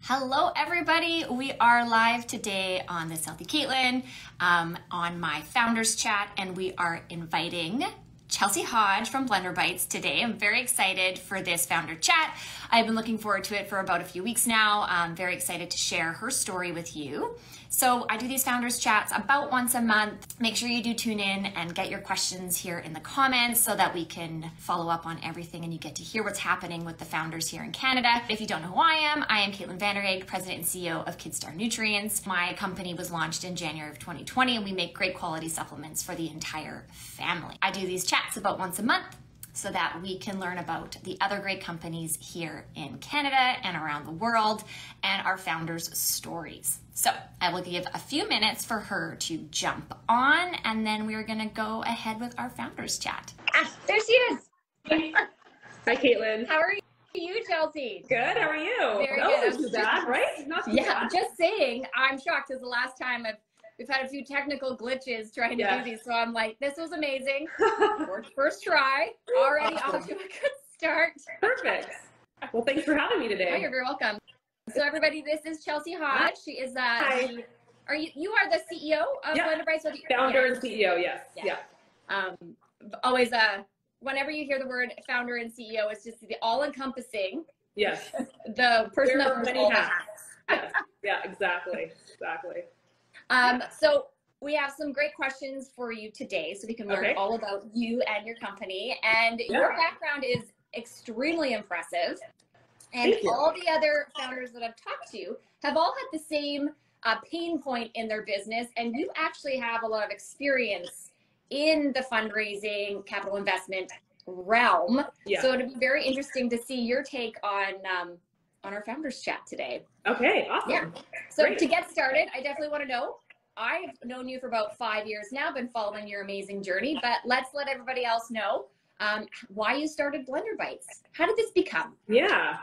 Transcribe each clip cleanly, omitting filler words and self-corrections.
Hello, everybody. We are live today on This Healthy Caitlyn on my founders chat, and we are inviting Chelsie Hodge from Blender Bites today. I'm very excited for this founder chat. I've been looking forward to it for about a few weeks now. I'm very excited to share her story with you. So I do these founders chats about once a month. Make sure you do tune in and get your questions here in the comments so that we can follow up on everything and you get to hear what's happening with the founders here in Canada. If you don't know who I am Caitlyn Vanderhaeghe, President and CEO of KidStar Nutrients. My company was launched in January of 2020 and we make great quality supplements for the entire family. I do these chats about once a month so that we can learn about the other great companies here in Canada and around the world and our founders' stories. So I will give a few minutes for her to jump on, and then we're gonna go ahead with our founders chat. There she is. Hi, Caitlyn. How are you, Chelsie? Good, how are you? Very that good. wasn't too bad, right? Not too bad. Just saying, I'm shocked because the last time we've had a few technical glitches trying to do these, so I'm like, this was amazing. First try, already off to a good start. Perfect. Well, thanks for having me today. Oh, you're very welcome. So everybody, this is Chelsie Hodge. She is you are the CEO of Blender Bites? Founder and CEO, yes. Yeah. Always whenever you hear the word founder and CEO, it's just the all-encompassing. Yes. The person that wears all the hats. Yes. Yeah, exactly. Exactly. So we have some great questions for you today so we can learn all about you and your company. And your background is extremely impressive. And all the other founders that I've talked to have all had the same pain point in their business. And you actually have a lot of experience in the fundraising, capital investment realm. Yeah. So it'd be very interesting to see your take on our founders chat today. Okay, awesome. Yeah. So to get started, I definitely want to know, I've known you for about 5 years now, been following your amazing journey, but let's let everybody else know why you started Blender Bites. How did this become? Yeah.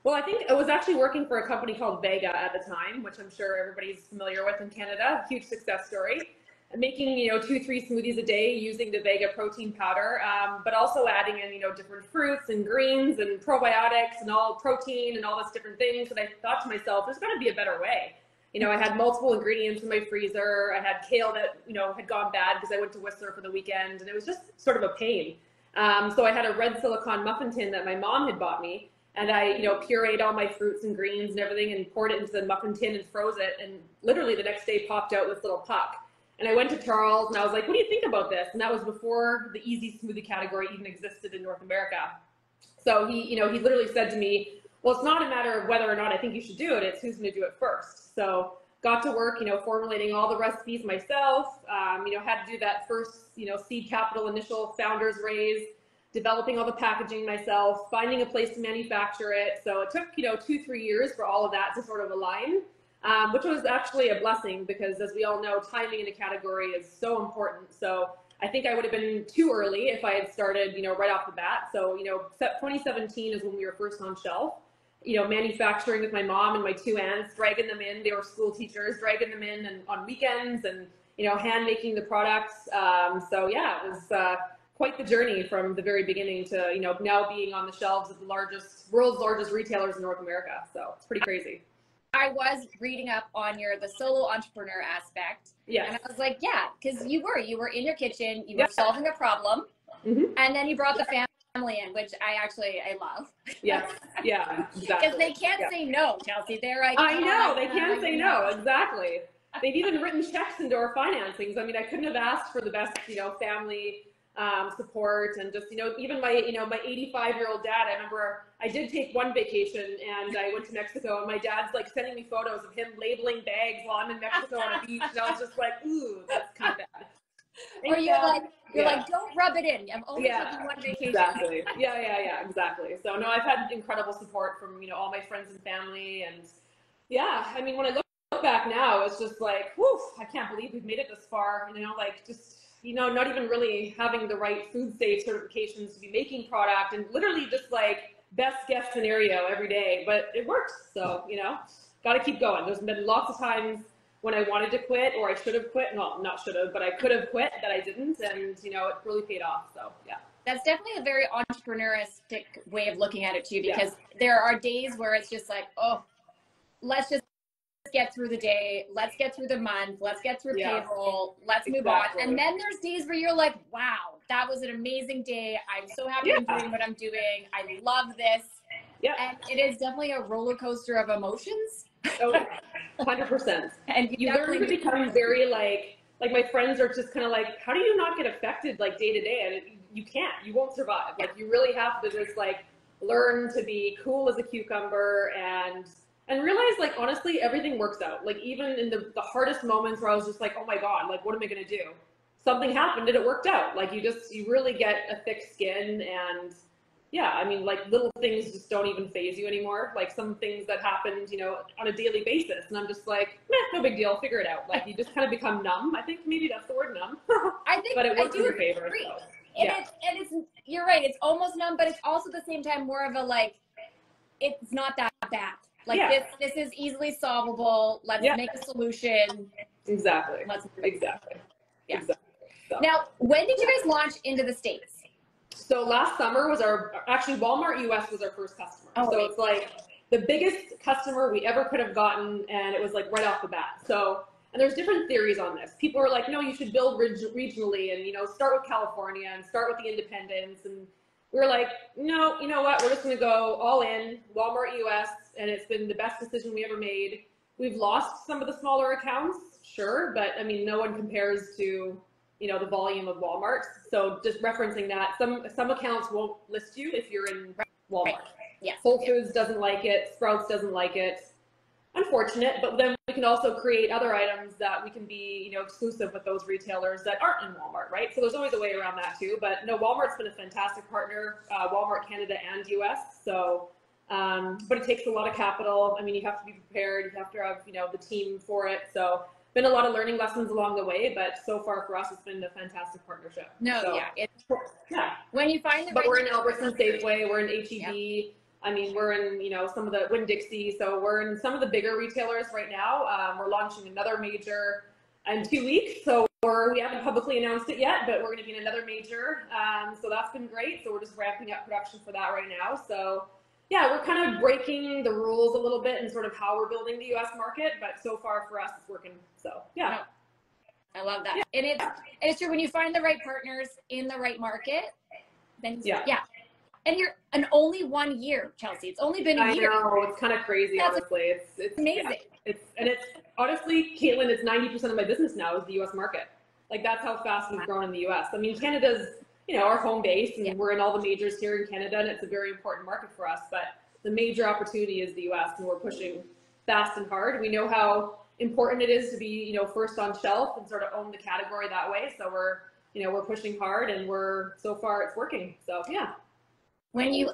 Well, I think I was actually working for a company called Vega at the time, which I'm sure everybody's familiar with in Canada. Huge success story. Making, 2-3 smoothies a day using the Vega protein powder, but also adding in, different fruits and greens and probiotics and all protein and all this different things. And I thought to myself, there's got to be a better way. I had multiple ingredients in my freezer. I had kale that, had gone bad because I went to Whistler for the weekend, and it was just sort of a pain. So I had a red silicone muffin tin that my mom had bought me, and I, pureed all my fruits and greens and everything and poured it into the muffin tin and froze it. And literally the next day popped out this little puck. And I went to Charles and I was like, what do you think about this? And that was before the easy smoothie category even existed in North America. So he literally said to me, well, it's not a matter of whether or not I think you should do it, it's who's going to do it first. So got to work, formulating all the recipes myself, had to do that first, seed capital initial founders raise, developing all the packaging myself, finding a place to manufacture it. So it took, 2-3 years for all of that to sort of align. Which was actually a blessing because, as we all know, timing in a category is so important. So I think I would have been too early if I had started, right off the bat. So, 2017 is when we were first on shelf, manufacturing with my mom and my 2 aunts, dragging them in. They were school teachers, dragging them in and on weekends and, hand making the products. So yeah, it was quite the journey from the very beginning to, now being on the shelves of the world's largest retailers in North America. So it's pretty crazy. I was reading up on the solo entrepreneur aspect. Yeah. And I was like, because you were in your kitchen, you were solving a problem, and then you brought the family in, which I love. Yeah, yeah, exactly. Because they can't say no, Chelsie. They're like, I know, they can't say no, exactly. They've even written checks into our financings. I mean, I couldn't have asked for the best, family support, and just, even my, my 85-year-old dad. I remember I did take one vacation and I went to Mexico, and my dad's like sending me photos of him labeling bags while I'm in Mexico on a beach, and I was just like, ooh, that's kind of bad. Or you're like, don't rub it in. I'm only taking one vacation. Exactly. Yeah, exactly. So no, I've had incredible support from, all my friends and family, and I mean, when I look back now, it's just like, whew, I can't believe we've made it this far, not even really having the right food safe certifications to be making product, and literally just like best guess scenario every day, but it works. So, got to keep going. There's been lots of times when I wanted to quit, or I should have quit. Well, not should have, but I could have quit that I didn't. And, it really paid off. So, yeah. That's definitely a very entrepreneuristic way of looking at it too, because there are days where it's just like, oh, let's just get through the day, let's get through the month, let's get through payroll, let's move on. And then there's days where you're like, wow, that was an amazing day. I'm so happy I'm doing what I'm doing. I love this. Yeah. And it is definitely a roller coaster of emotions. Oh, 100%. And you learn to become very like my friends are just kind of like, how do you not get affected like day to day? And you can't, you won't survive. Like you really have to just like learn to be cool as a cucumber and realize like, honestly, everything works out. Like even in the hardest moments where I was just like, oh my God, like what am I going to do? Something happened and it worked out. Like you really get a thick skin and yeah, I mean, like little things just don't even faze you anymore. Like some things that happened, you know, on a daily basis. And I'm just like, no big deal, figure it out. Like you just kind of become numb. I think maybe that's the word, numb. I think, but it works in your favor. So, and it's, you're right. It's almost numb, but it's also at the same time more of a like, it's not that bad. Like this is easily solvable. Let's make a solution. Exactly. Exactly. Yeah. Exactly. So. Now, when did you guys launch into the States? So last summer was actually Walmart US was our first customer. Oh, so it's like the biggest customer we ever could have gotten, and it was like right off the bat. So, and there's different theories on this. People are like, no, you should build regionally and, you know, start with California and start with the independents. And we're like, no, you know what? We're just going to go all in Walmart US. And it's been the best decision we ever made. We've lost some of the smaller accounts, sure. But I mean, no one compares to, you know, the volume of Walmart. So just referencing that, some accounts won't list you if you're in Walmart. Right. Yeah. Whole Foods doesn't like it. Sprouts doesn't like it. Unfortunate, but then we can also create other items that we can be, you know, exclusive with those retailers that aren't in Walmart, right? So there's always a way around that too. But no, Walmart's been a fantastic partner, Walmart Canada and US. So, but it takes a lot of capital. I mean, you have to be prepared. You have to have, you know, the team for it. So been a lot of learning lessons along the way, but so far for us, it's been a fantastic partnership. No, so, when you find the but we're in Albertson Safeway, we're in HEB. I mean, we're in, you know, some of the Winn-Dixie, so we're in some of the bigger retailers right now. We're launching another major in 2 weeks, so we haven't publicly announced it yet, but we're going to be in another major. So that's been great. So we're just ramping up production for that right now. So yeah, we're kind of breaking the rules a little bit and sort of how we're building the US market, but so far for us, it's working. So yeah. I love that. Yeah. And it's true, when you find the right partners in the right market, then and you're an only 1 year, Chelsie. It's only been a year. I know, it's kind of crazy, honestly. It's amazing. Yeah. It's honestly, Caitlyn, it's 90% of my business now is the US market. Like that's how fast we've grown in the US. I mean, Canada's, you know, our home base, and we're in all the majors here in Canada, and it's a very important market for us. But the major opportunity is the US, and we're pushing fast and hard. We know how important it is to be, you know, first on shelf and sort of own the category that way. So we're pushing hard, and so far it's working. So yeah. When you,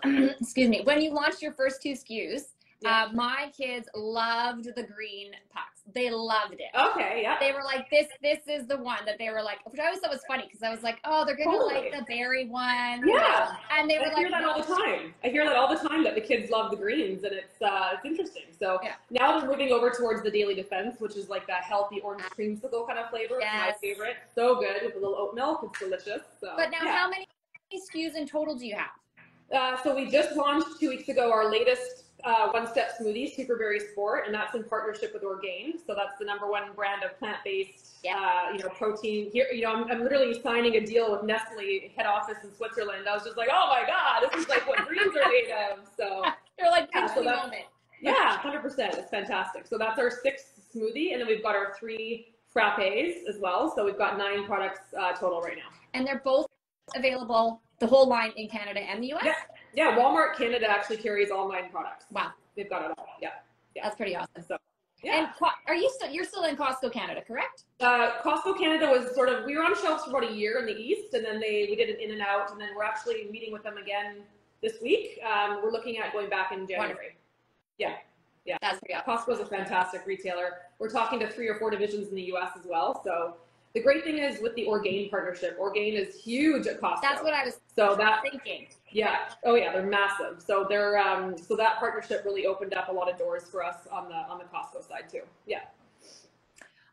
when you launched your first 2 SKUs, my kids loved the green pucks. They loved it. Okay, yeah. They were like, this is the one that they were like, which I always thought was funny because I was like, oh, they're going to like the berry one. Yeah. And they were I hear that all the time. I hear that all the time that the kids love the greens, and it's interesting. So now they're moving over towards the Daily Defense, which is like that healthy orange creamsicle kind of flavor. It's my favorite. So good with a little oat milk. It's delicious. So, but now how many SKUs in total do you have? So we just launched 2 weeks ago our latest one-step smoothie, Superberry Sport, and that's in partnership with Orgain. So that's the #1 brand of plant-based, you know, protein. Here, you know, I'm literally signing a deal with Nestle head office in Switzerland. I was just like, oh my God, this is like what greens are made of. So you're like, moment. Yeah, 100%. It's fantastic. So that's our 6th smoothie, and then we've got our 3 frappes as well. So we've got 9 products total right now. And they're both available, the whole line, in Canada and the US? Yeah, Walmart Canada actually carries all 9 products. Wow. They've got it all. Yeah. That's pretty awesome. So, yeah. And you're still in Costco Canada, correct? Costco Canada was we were on shelves for about a year in the East, and then we did an in and out, and then we're actually meeting with them again this week. We're looking at going back in January. Wonderful. Yeah. That's pretty awesome. Costco's a fantastic retailer. We're talking to 3 or 4 divisions in the US as well. So the great thing is with the Orgain partnership, Orgain is huge at Costco. That's what I was thinking. Yeah. Oh yeah, they're massive. So they're so that partnership really opened up a lot of doors for us on the Costco side too. Yeah.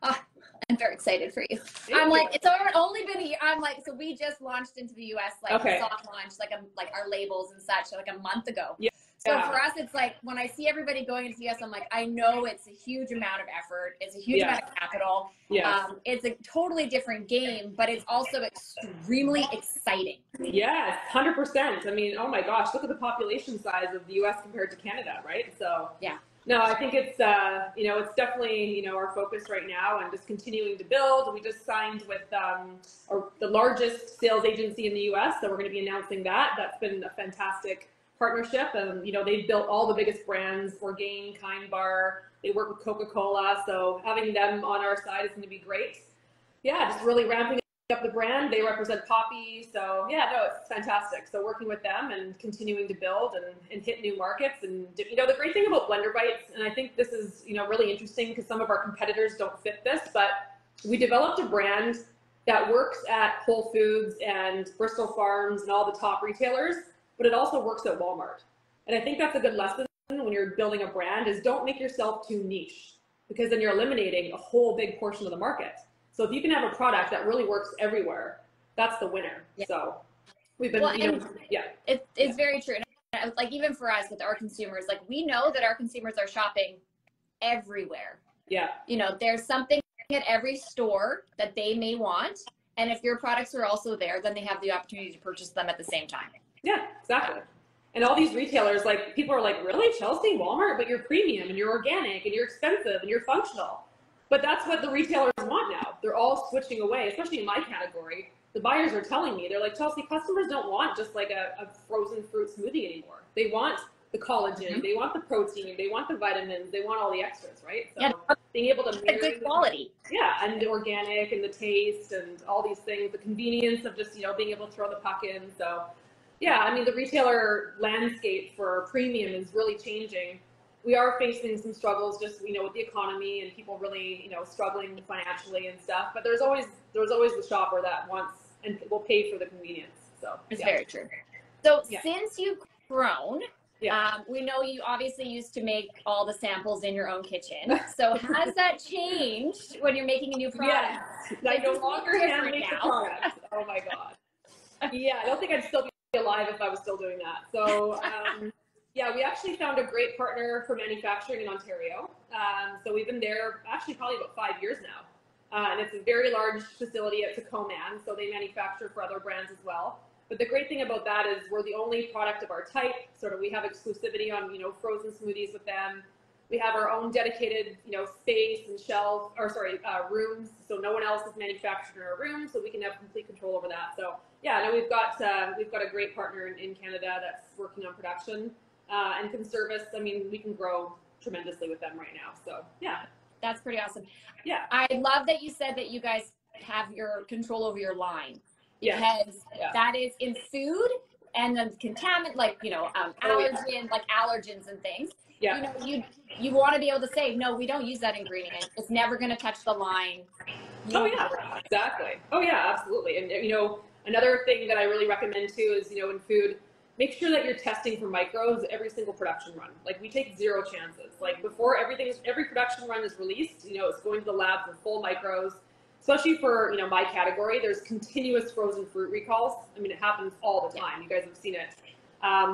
I'm very excited for you. Like, it's only been a year. I'm like, so we just launched into the US, like soft launch, like our labels and such, like a month ago. Yeah. So for us, it's like when I see everybody going into CS, I'm like, I know it's a huge amount of effort. It's a huge amount of capital. It's a totally different game, but it's also extremely exciting. Yes, 100%. I mean, oh my gosh, look at the population size of the US compared to Canada, right? So yeah. No, I think it's, it's definitely, our focus right now and just continuing to build. We just signed with the largest sales agency in the US, so we're going to be announcing that. That's been a fantastic partnership. And, they've built all the biggest brands, Orgain, Kind Bar. They work with Coca-Cola, so having them on our side is going to be great. Yeah, just really ramping up the brand. They represent Poppy, so yeah, no, it's fantastic. So working with them and continuing to build and hit new markets. And the great thing about Blender Bites, and I think this is really interesting because some of our competitors don't fit this, but we developed a brand that works at Whole Foods and Bristol Farms and all the top retailers, but it also works at Walmart. And I think that's a good lesson when you're building a brand, is don't make yourself too niche, because then you're eliminating a whole big portion of the market. So if you can have a product that really works everywhere, that's the winner. Yeah. So we've been, it's very true. And like, even for us with our consumers, like, we know that our consumers are shopping everywhere. Yeah. There's something at every store that they may want. And if your products are also there, then they have the opportunity to purchase them at the same time. Yeah, exactly. And all these retailers, like, people are like, really, Chelsie, Walmart, but you're premium and you're organic and you're expensive and you're functional. But that's what the retailers want now. They're all switching away, especially in my category. The buyers are telling me, they're like, Chelsie, customers don't want just like a frozen fruit smoothie anymore. They want the collagen, they want the protein, they want the vitamins, they want all the extras, right? So being able to marry good quality. Yeah, and the organic and the taste and all these things, the convenience of just, being able to throw the puck in. So yeah, I mean, the retailer landscape for premium is really changing. We are facing some struggles just, with the economy and people really, struggling financially and stuff. But there's always the shopper that wants and will pay for the convenience. So it's very true. So since you've grown, we know you obviously used to make all the samples in your own kitchen. So has that changed when you're making a new product? Yes. I no longer hand make the product. Oh my God. Yeah, I don't think I'd still be alive if I was still doing that. So yeah, we actually found a great partner for manufacturing in Ontario. So we've been there actually probably about 5 years now. And it's a very large facility at Tacoma, so they manufacture for other brands as well. But the great thing about that is we're the only product of our type. We have exclusivity on, frozen smoothies with them. We have our own dedicated, space and rooms. So no one else is manufactured in our room, so we can have complete control over that. So yeah, no, we've got a great partner in Canada that's working on production. And can service, I mean, we can grow tremendously with them right now. So yeah. That's pretty awesome. Yeah. I love that you said that you guys have your control over your line. Because that is in food and then contaminant, like, allergen, like allergens and things. Yeah. You want to be able to say, no, we don't use that ingredient. It's never going to touch the line. Oh yeah, exactly. Oh yeah, absolutely. And another thing that I really recommend too is, in food, make sure that you're testing for microbes every single production run. Like, we take zero chances. Like, before every production run is released, it's going to the lab for full microbes. Especially for, my category, there's continuous frozen fruit recalls. I mean, it happens all the time. You guys have seen it.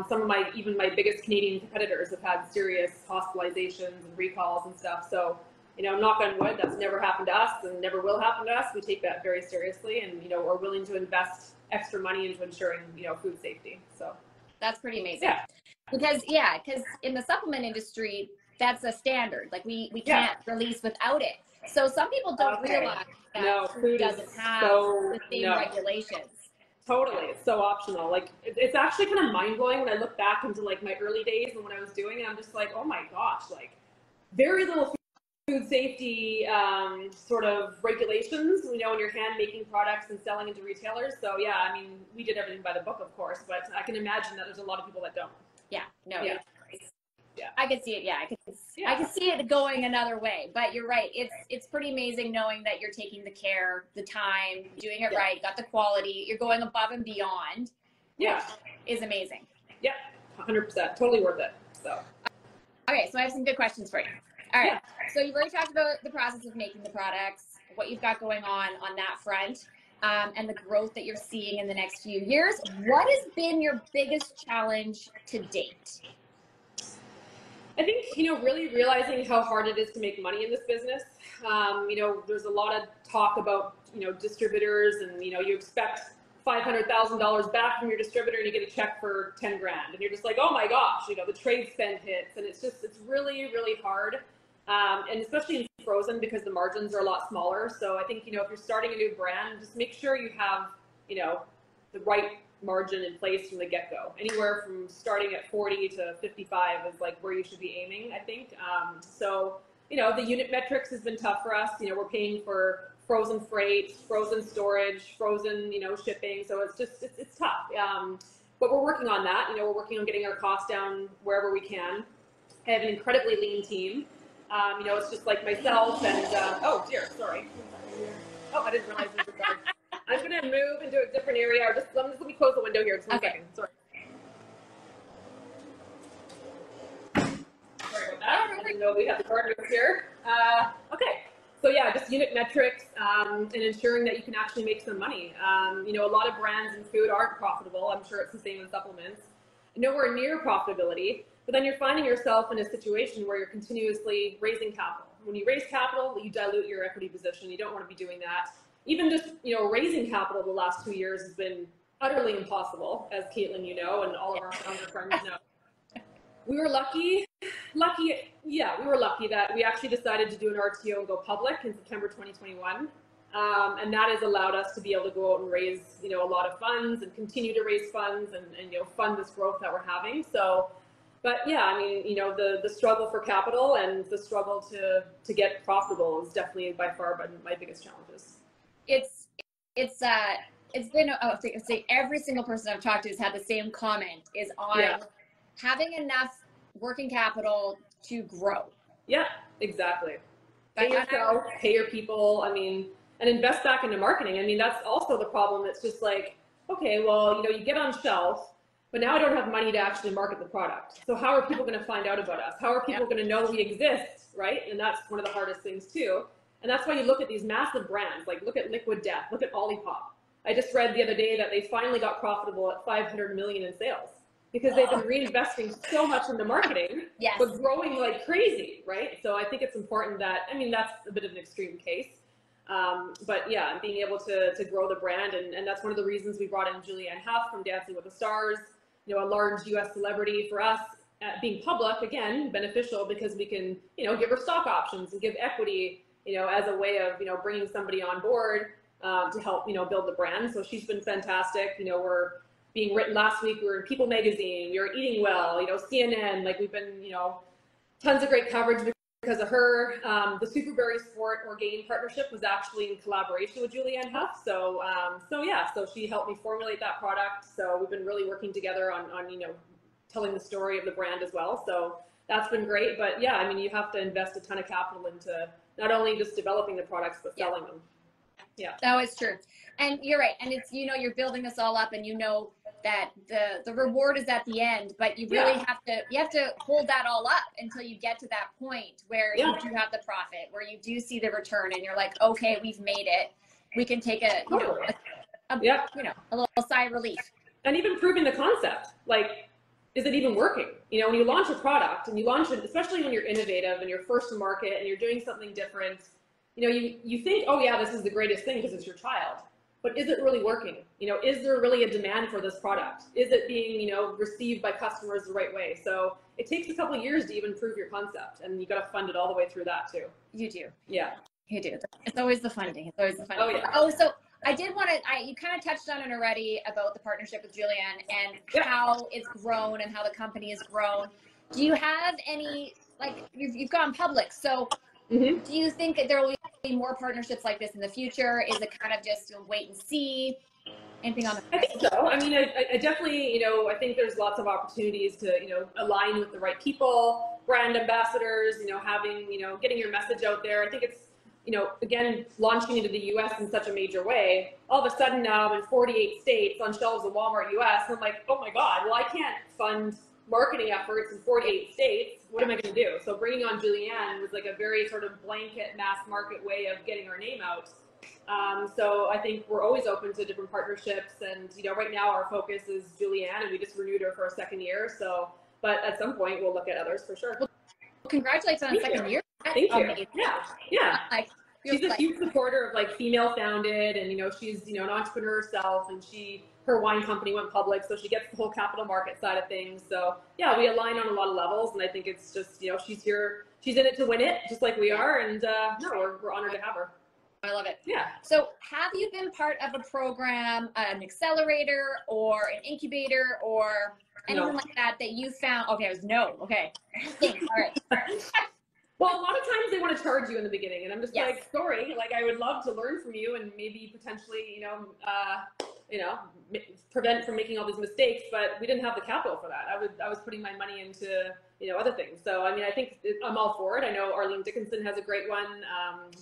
Some of even my biggest Canadian competitors have had serious hospitalizations and recalls and stuff. So, knock on wood, that's never happened to us and never will happen to us. We take that very seriously and, we're willing to invest extra money into ensuring, food safety. So that's pretty amazing. Because in the supplement industry, that's a standard. Like, we can't release without it. So some people don't realize that food doesn't have the same regulations. Totally. It's so optional. Like, it's actually kind of mind-blowing when I look back into, like, my early days and when I was doing it. I'm just like, oh my gosh, like, very little food safety sort of regulations, when you're hand making products and selling into retailers. So yeah, I mean, we did everything by the book, of course, but I can imagine that there's a lot of people that don't. Yeah, no. Yeah. I could see it. Yeah, I could see it going another way. But you're right. It's pretty amazing knowing that you're taking the care, the time, doing it right, got the quality. You're going above and beyond. Which is amazing. Yeah, 100%. Totally worth it. So. Okay, so I have some good questions for you. All right. So you've already talked about the process of making the products, what you've got going on that front, and the growth that you're seeing in the next few years. What has been your biggest challenge to date? I think, really realizing how hard it is to make money in this business. There's a lot of talk about, distributors and, you expect $500,000 back from your distributor and you get a check for 10 grand. And you're just like, oh my gosh, the trade spend hits. And it's really, really hard. And especially in frozen because the margins are a lot smaller. So I think, if you're starting a new brand, just make sure you have, the right margin in place from the get-go. Anywhere from starting at 40 to 55 is like where you should be aiming, I think. The unit metrics has been tough for us. We're paying for frozen freight, frozen storage, frozen, shipping. So it's tough. But we're working on that. We're working on getting our costs down wherever we can. I have an incredibly lean team. It's just like myself and, oh dear, sorry. Oh, I didn't realize there was a dog. I'm going to move into a different area. Let me close the window here. Just one second. Sorry. Sorry about that. I didn't know we had the gardeners here. Okay. So yeah, just unit metrics and ensuring that you can actually make some money. A lot of brands in food aren't profitable. I'm sure it's the same in supplements. Nowhere near profitability. But then you're finding yourself in a situation where you're continuously raising capital. When you raise capital, you dilute your equity position. You don't want to be doing that. Even just, raising capital the last 2 years has been utterly impossible, as Caitlyn, and all of our founder friends know. We were lucky that we actually decided to do an RTO and go public in September 2021. And that has allowed us to be able to go out and raise, a lot of funds and continue to raise funds and fund this growth that we're having. So, but yeah, the struggle for capital and the struggle to get profitable is definitely by far my biggest challenges. It's been, say every single person I've talked to has had the same comment is on having enough working capital to grow. Yeah, exactly. Pay yourself, pay your people, and invest back into marketing. That's also the problem. It's just like, okay, well, you get on shelf, but now I don't have money to actually market the product. So how are people going to find out about us? How are people going to know we exist, right? And that's one of the hardest things too. And that's why you look at these massive brands, like look at Liquid Death, look at Olipop. I just read the other day that they finally got profitable at 500 million in sales because they've been reinvesting so much into marketing, but growing like crazy, right? So I think it's important that, that's a bit of an extreme case. But yeah, being able to grow the brand. And that's one of the reasons we brought in Julianne Hough from Dancing with the Stars, a large US celebrity for us. Being public, again, beneficial because we can, give her stock options and give equity, as a way of, bringing somebody on board to help, build the brand. So she's been fantastic. We're being written last week. We were in People Magazine. You're Eating Well, CNN. Like we've been, tons of great coverage because of her. The Superberry Sport Orgain partnership was actually in collaboration with Julianne Hough. So she helped me formulate that product. So we've been really working together on telling the story of the brand as well. So that's been great. But yeah, you have to invest a ton of capital into not only just developing the products, but selling them. Yeah. No, it's true. And you're right. And it's, you're building this all up and that the reward is at the end, but you really have to hold that all up until you get to that point where you do have the profit, where you do see the return and you're like, okay, we've made it. We can take a little sigh of relief. And even proving the concept, like, is it even working? When you launch a product and you launch it, especially when you're innovative and you're first to market and you're doing something different, you think, oh yeah, this is the greatest thing because it's your child. But is it really working? Is there really a demand for this product? Is it being, received by customers the right way? So it takes a couple of years to even prove your concept, and you got to fund it all the way through that too. You do. Yeah. You do. It's always the funding. It's always the funding. Oh yeah. Oh, so I did want to, you kind of touched on it already about the partnership with Julianne and how it's grown and how the company has grown. Do you have any, like, you've gone public, so do you think that there will be more partnerships like this in the future? Is it kind of just wait and see? Anything on the I think so. I definitely, I think there's lots of opportunities to, align with the right people, brand ambassadors, having, getting your message out there. I think it's, again, launching into the US in such a major way. All of a sudden now I'm in 48 states on shelves of Walmart US. And I'm like, oh my God, well, I can't fund marketing efforts in 48 states. What am I going to do? So bringing on Julianne was like a very sort of blanket mass market way of getting our name out. So I think we're always open to different partnerships. And, right now our focus is Julianne, and we just renewed her for a second year. So, but at some point we'll look at others for sure. congratulations on the second year. Thank you. Yeah. Like, she's a huge supporter of like female founded, and she's an entrepreneur herself, and her wine company went public, so she gets the whole capital market side of things. So yeah, we align on a lot of levels, and I think it's just she's here, she's in it to win it, just like we are, and no, we're honored to have her. I love it. Yeah. So have you been part of a program, an accelerator or an incubator or anything like that you found? Okay, it was no. Okay. All right. Well, a lot of times they want to charge you in the beginning, and I'm just like, sorry, like I would love to learn from you and maybe potentially, prevent from making all these mistakes, but we didn't have the capital for that. I was putting my money into, other things. So, I mean, I think I'm all for it. I know Arlene Dickinson has a great one.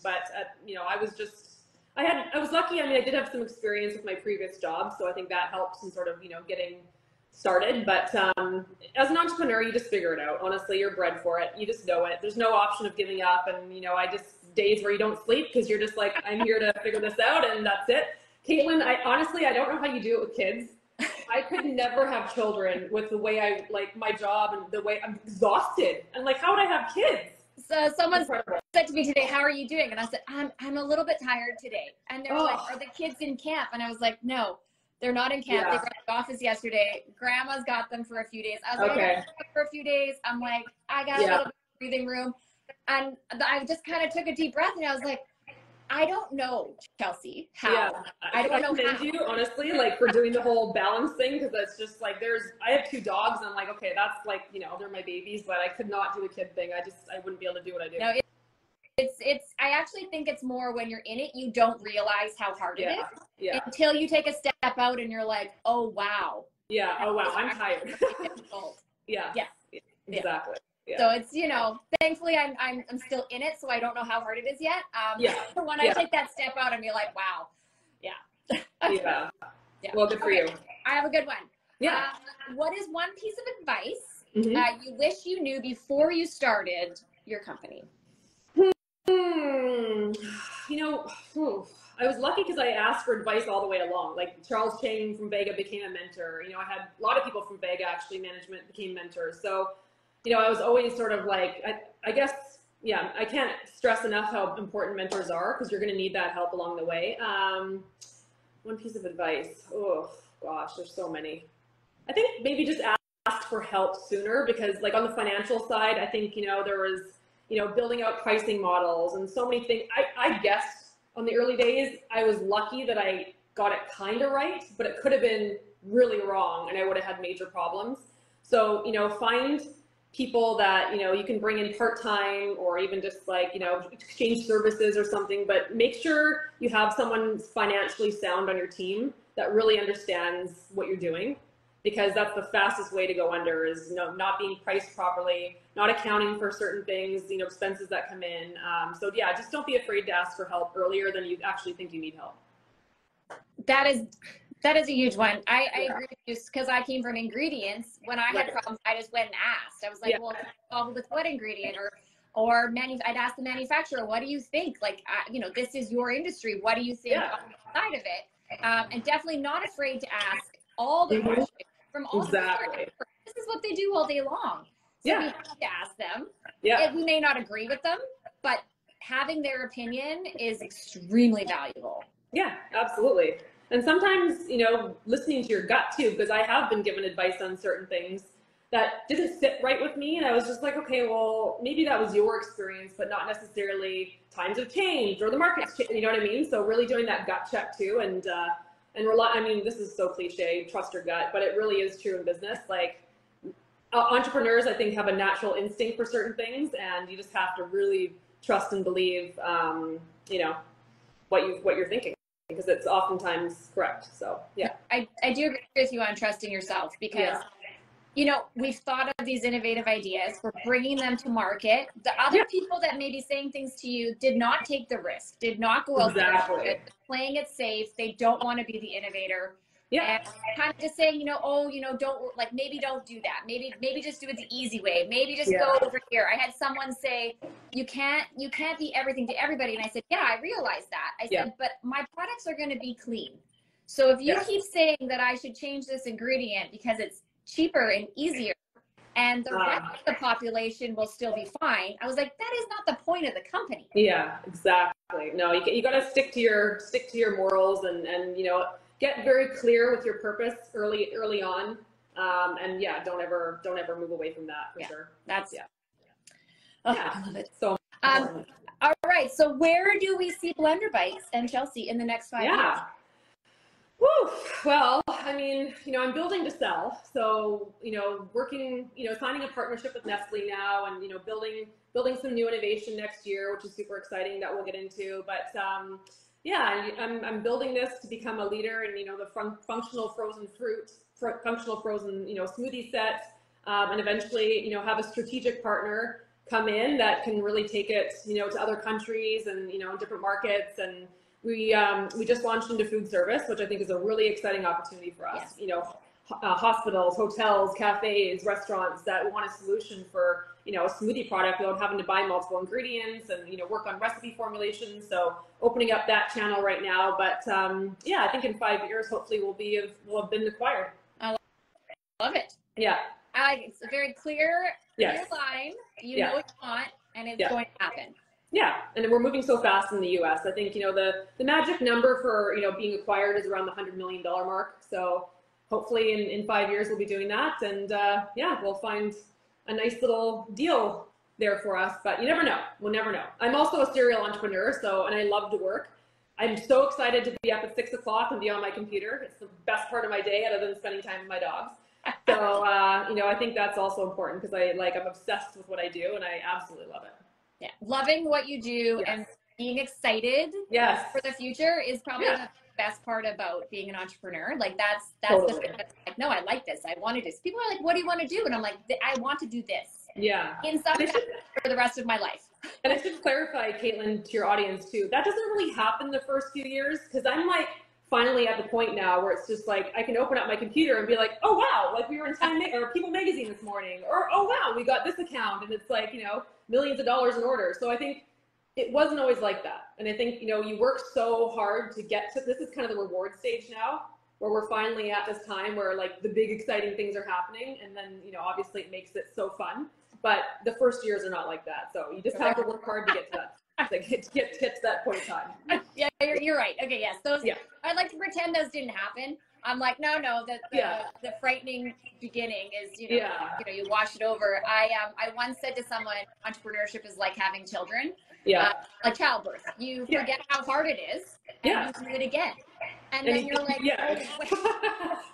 But I was lucky. I mean, I did have some experience with my previous job, so I think that helps in sort of, getting started. But as an entrepreneur, you just figure it out. Honestly, you're bred for it. You just know it. There's no option of giving up. And, days where you don't sleep because you're just like, I'm here to figure this out, and that's it. Caitlyn, I don't know how you do it with kids. I could never have children with the way I like my job and the way I'm exhausted. And like, how would I have kids? So someone said to me today, how are you doing? And I said, I'm a little bit tired today. And they're like, are the kids in camp? And I was like, no, they're not in camp. They were at the office yesterday. Grandma's got them for a few days. I was like, for a few days. I'm like, I got a little bit of breathing room. And I just kind of took a deep breath and I was like, I don't know, Chelsie, how. Yeah. I don't know how. You, honestly, like for doing the whole balance thing, because it's just like I have 2 dogs, and I'm like, okay, that's like, they're my babies, but I could not do the kid thing. I wouldn't be able to do what I do. No, I actually think it's more when you're in it, you don't realize how hard it is until you take a step out and you're like, oh, wow. Yeah. Oh, wow. I'm tired. Yeah. Exactly. Yeah. So it's, thankfully I'm still in it, so I don't know how hard it is yet. When I take that step out, I'm like, wow. Yeah. Well, good for you. I have a good one. Yeah. What is one piece of advice you wish you knew before you started your company? I was lucky because I asked for advice all the way along. Like Charles Chang from Vega became a mentor. I had a lot of people from Vega actually management became mentors. So I was always sort of like, I guess, I can't stress enough how important mentors are because you're going to need that help along the way. One piece of advice. Oh, gosh, there's so many. I think maybe just ask for help sooner because like on the financial side, I think, there was, building out pricing models and so many things. I guess on the early days, I was lucky that I got it kind of right, but it could have been really wrong and I would have had major problems. So, find people that, you can bring in part-time or even just like, exchange services or something, but make sure you have someone financially sound on your team that really understands what you're doing, because that's the fastest way to go under is, not being priced properly, not accounting for certain things, expenses that come in. So yeah, just don't be afraid to ask for help earlier than you actually think you need help. That is a huge one. I agree with you because I came from ingredients. When I had problems, I just went and asked. I was like, well, problem with what ingredient or I'd ask the manufacturer, what do you think? Like, this is your industry. What do you think on the side of it? And definitely not afraid to ask all the questions from all the experts. This is what they do all day long. So we have to ask them. Yeah. We may not agree with them, but having their opinion is extremely valuable. Yeah, absolutely. And sometimes, listening to your gut too, because I have been given advice on certain things that didn't sit right with me. And I was just like, okay, well, maybe that was your experience, but not necessarily times have changed or the market's changed, you know what I mean? So really doing that gut check too. And rely, I mean, this is so cliche, trust your gut, but it really is true in business. Like entrepreneurs, I think, have a natural instinct for certain things, and you just have to really trust and believe, what you're thinking, because it's oftentimes correct. So yeah, I do agree with you on trusting yourself because we've thought of these innovative ideas, we're bringing them to market. The other people that may be saying things to you did not take the risk, did not go out there playing it safe. They don't want to be the innovator. And kind of just saying, don't, like, maybe don't do that. Maybe just do it the easy way. Maybe just go over here. I had someone say, you can't be everything to everybody. And I said, yeah, I realize that. I said, but my products are going to be clean. So if you keep saying that I should change this ingredient because it's cheaper and easier, and the rest of the population will still be fine. I was like, that is not the point of the company. Yeah, exactly. No, you got to stick to your morals and you know, get very clear with your purpose early on. And yeah, don't ever move away from that for sure. That's I love it. So all right. So where do we see Blender Bites and Chelsie in the next 5 years? Woo. Well, I mean, you know, I'm building to sell. So, you know, signing a partnership with Nestle now, and, you know, building some new innovation next year, which is super exciting, that we'll get into. But yeah, I'm building this to become a leader in, you know, the functional frozen you know, smoothie sets, and eventually, you know, have a strategic partner come in that can really take it, you know, to other countries and, you know, different markets. And we just launched into food service, which I think is a really exciting opportunity for us. Yes. You know, hospitals, hotels, cafes, restaurants that want a solution for, you know, a smoothie product without having to buy multiple ingredients and, you know, work on recipe formulations. So opening up that channel right now. But yeah, I think in 5 years, hopefully we'll have been acquired. I love it. Yeah. It's a very clear line. You know what you want, and it's going to happen. Yeah, and we're moving so fast in the U.S. I think, you know, the magic number for, you know, being acquired is around the $100 million mark. So hopefully in 5 years we'll be doing that, and yeah, we'll find a nice little deal there for us. But you never know. We'll never know. I'm also a serial entrepreneur, and I love to work. I'm so excited to be up at 6 o'clock and be on my computer. It's the best part of my day, other than spending time with my dogs. So you know, I think that's also important because I'm obsessed with what I do, and I absolutely love it. Yeah, loving what you do and being excited for the future is probably the best part about being an entrepreneur. Like that's the thing that's like, no, I like this. I want to do this. People are like, what do you want to do? And I'm like, I want to do this. Yeah. In some fashion for the rest of my life. And I should clarify, Caitlyn, to your audience too, that doesn't really happen the first few years, because I'm like finally at the point now where it's just like I can open up my computer and be like, oh wow, like we were in Time or People Magazine this morning, or oh wow, we got this account, and it's like, you know, millions of dollars in orders. So I think it wasn't always like that. And I think, you know, you work so hard to get to this. Is kind of the reward stage now, where we're finally at this time where like the big exciting things are happening, and then, you know, obviously it makes it so fun. But the first years are not like that. So you just have to work hard to get to that. Like get to that point in time. Yeah, you're right. Okay, yes, those. Yeah. I'd like to pretend those didn't happen. I'm like, no, the frightening beginning is, you know, you wash it over. I once said to someone, entrepreneurship is like having children. Yeah. Like childbirth. You forget how hard it is, and you do it again. And then you're like,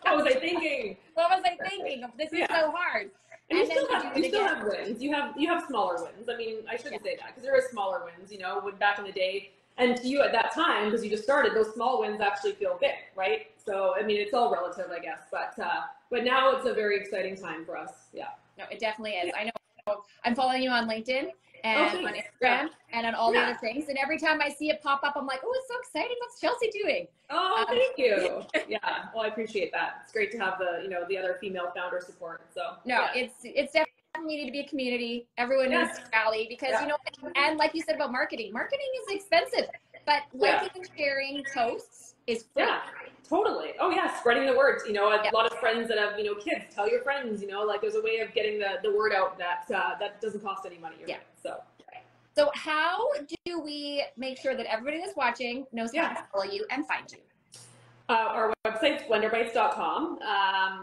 what was I thinking? What was I thinking? This is so hard. And you still have wins. You have smaller wins. I mean, I shouldn't say that, because there are smaller wins, you know, when back in the day. And to you at that time, because you just started, those small wins actually feel big, right? So, I mean, it's all relative, I guess. But now it's a very exciting time for us. Yeah. No, it definitely is. I know. I'm following you on LinkedIn and on Instagram and on all the other things. And every time I see it pop up, I'm like, oh, it's so exciting. What's Chelsie doing? Oh, thank you. Yeah. Well, I appreciate that. It's great to have the other female founder support. So no, it's definitely need to be a community. Everyone needs to rally, because you know, and like you said about marketing is expensive, but liking and sharing posts is free. Yeah, totally. Oh yeah, spreading the words. You know, a lot of friends that have, you know, kids, tell your friends. You know, like there's a way of getting the word out that doesn't cost any money. So how do we make sure that everybody that's watching knows how to follow you and find you? Our website's blenderbites.com,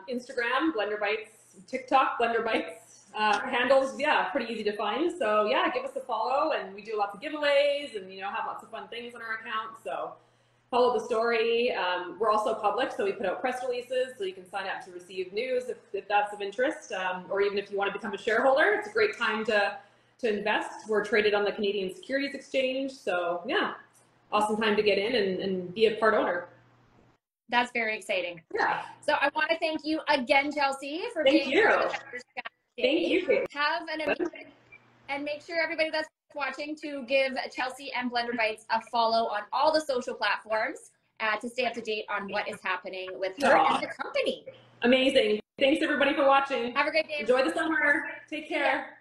Instagram blenderbites, TikTok blenderbites. Handles, pretty easy to find. So give us a follow, and we do lots of giveaways, and, you know, have lots of fun things on our account. So follow the story. We're also public, so we put out press releases, so you can sign up to receive news if that's of interest, or even if you want to become a shareholder. It's a great time to invest. We're traded on the Canadian Securities Exchange, so awesome time to get in and be a part owner. That's very exciting. Yeah. So I want to thank you again, Chelsie, for being here. Thank you. Have an amazing, and make sure everybody that's watching to give Chelsie and Blender Bites a follow on all the social platforms to stay up to date on what is happening with her and the company. Amazing. Thanks everybody for watching. Have a great day. Enjoy the summer. Take care.